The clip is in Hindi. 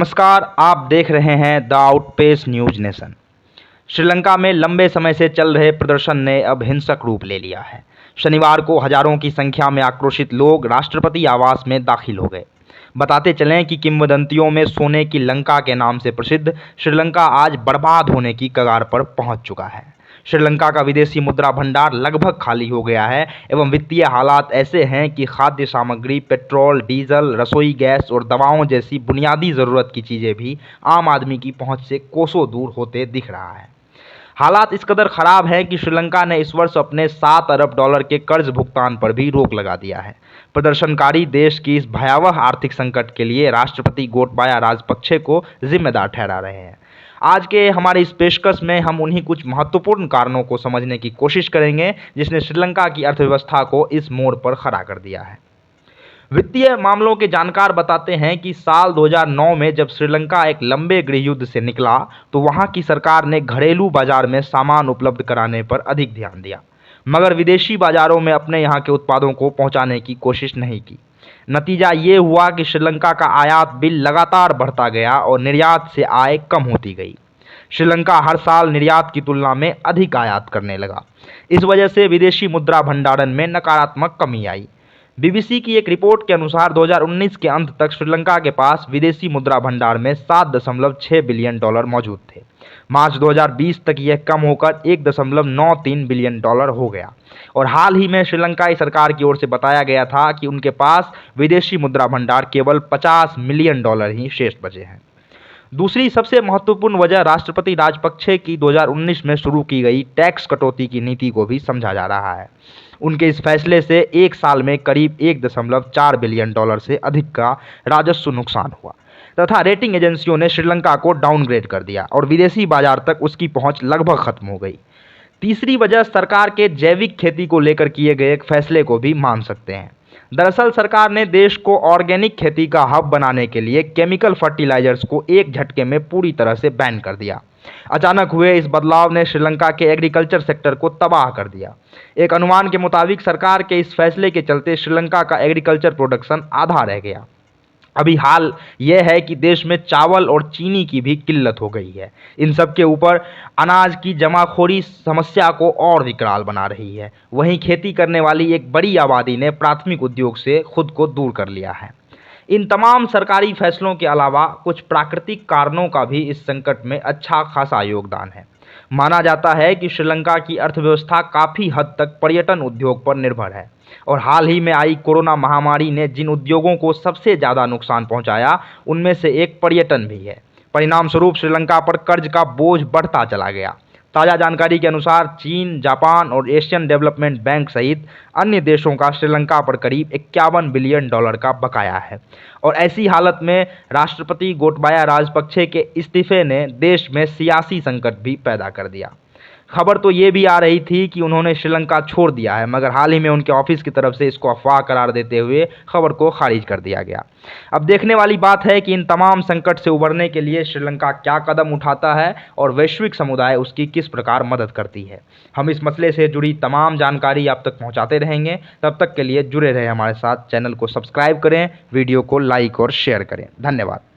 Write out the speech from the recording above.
नमस्कार, आप देख रहे हैं the outpace news nation. Sri Lanka में लंबे समय से चल रहे प्रदर्शन ने अब हिंसक रूप ले लिया है। शनिवार को हजारों की संख्या में आक्रोशित लोग राष्ट्रपति आवास में दाखिल हो गए। बताते चलें कि किंवदंतियों में सोने की लंका के नाम से प्रसिद्ध श्रीलंका आज बर्बाद होने की कगार पर पहुंच चुका है। श्रीलंका का विदेशी मुद्रा भंडार लगभग खाली हो गया है एवं वित्तीय हालात ऐसे हैं कि खाद्य सामग्री, पेट्रोल, डीजल, रसोई गैस और दवाओं जैसी बुनियादी ज़रूरत की चीज़ें भी आम आदमी की पहुंच से कोसों दूर होते दिख रहा है। हालात इस कदर खराब हैं कि श्रीलंका ने इस वर्ष अपने 7 अरब डॉलर के कर्ज भुगतान पर भी रोक लगा दिया है। प्रदर्शनकारी देश की इस भयावह आर्थिक संकट के लिए राष्ट्रपति गोटबाया राजपक्षे को जिम्मेदार ठहरा रहे हैं। आज के हमारे इस पेशकश में हम उन्हीं कुछ महत्वपूर्ण कारणों को समझने की कोशिश करेंगे जिसने श्रीलंका की अर्थव्यवस्था को इस मोड़ पर खड़ा कर दिया है। वित्तीय मामलों के जानकार बताते हैं कि साल 2009 में जब श्रीलंका एक लंबे गृह युद्ध से निकला तो वहां की सरकार ने घरेलू बाजार में सामान उपलब्ध कराने पर अधिक ध्यान दिया, मगर विदेशी बाजारों में अपने यहाँ के उत्पादों को पहुंचाने की कोशिश नहीं की। नतीजा ये हुआ कि श्रीलंका का आयात बिल लगातार बढ़ता गया और निर्यात से आय कम होती गई। श्रीलंका हर साल निर्यात की तुलना में अधिक आयात करने लगा। इस वजह से विदेशी मुद्रा भंडारण में नकारात्मक कमी आई। बीबीसी की एक रिपोर्ट के अनुसार 2019 के अंत तक श्रीलंका के पास विदेशी मुद्रा भंडार में 7.6 बिलियन डॉलर मौजूद थे। मार्च 2020 तक यह कम होकर 1.93 बिलियन डॉलर हो गया और हाल ही में श्रीलंकाई सरकार की ओर से बताया गया था कि उनके पास विदेशी मुद्रा भंडार केवल 50 मिलियन डॉलर ही शेष बचे हैं। दूसरी सबसे महत्वपूर्ण वजह राष्ट्रपति राजपक्षे की 2019 में शुरू की गई टैक्स कटौती की नीति को भी समझा जा रहा है। उनके इस फैसले से एक साल में करीब 1.4 बिलियन डॉलर से अधिक का राजस्व नुकसान हुआ तथा रेटिंग एजेंसियों ने श्रीलंका को डाउनग्रेड कर दिया और विदेशी बाजार तक उसकी पहुंच लगभग खत्म हो गई। तीसरी वजह सरकार के जैविक खेती को लेकर किए गए एक फैसले को भी मान सकते हैं। दरअसल सरकार ने देश को ऑर्गेनिक खेती का हब बनाने के लिए केमिकल फर्टिलाइजर्स को एक झटके में पूरी तरह से बैन कर दिया। अचानक हुए इस बदलाव ने श्रीलंका के एग्रीकल्चर सेक्टर को तबाह कर दिया। एक अनुमान के मुताबिक सरकार के इस फैसले के चलते श्रीलंका का एग्रीकल्चर प्रोडक्शन आधा रह गया। अभी हाल यह है कि देश में चावल और चीनी की भी किल्लत हो गई है। इन सब के ऊपर अनाज की जमाखोरी समस्या को और विकराल बना रही है। वहीं खेती करने वाली एक बड़ी आबादी ने प्राथमिक उद्योग से खुद को दूर कर लिया है। इन तमाम सरकारी फैसलों के अलावा कुछ प्राकृतिक कारणों का भी इस संकट में अच्छा खासा योगदान है। माना जाता है कि श्रीलंका की अर्थव्यवस्था काफ़ी हद तक पर्यटन उद्योग पर निर्भर है और हाल ही में आई कोरोना महामारी ने जिन उद्योगों को सबसे ज़्यादा नुकसान पहुंचाया उनमें से एक पर्यटन भी है। परिणाम स्वरूप श्रीलंका पर कर्ज का बोझ बढ़ता चला गया। ताज़ा जानकारी के अनुसार चीन, जापान और एशियन डेवलपमेंट बैंक सहित अन्य देशों का श्रीलंका पर करीब 51 बिलियन डॉलर का बकाया है और ऐसी हालत में राष्ट्रपति गोटबाया राजपक्षे के इस्तीफे ने देश में सियासी संकट भी पैदा कर दिया। खबर तो ये भी आ रही थी कि उन्होंने श्रीलंका छोड़ दिया है, मगर हाल ही में उनके ऑफिस की तरफ से इसको अफवाह करार देते हुए खबर को खारिज कर दिया गया। अब देखने वाली बात है कि इन तमाम संकट से उबरने के लिए श्रीलंका क्या कदम उठाता है और वैश्विक समुदाय उसकी किस प्रकार मदद करती है। हम इस मसले से जुड़ी तमाम जानकारी आप तक पहुँचाते रहेंगे। तब तक के लिए जुड़े रहे हमारे साथ। चैनल को सब्सक्राइब करें, वीडियो को लाइक और शेयर करें। धन्यवाद।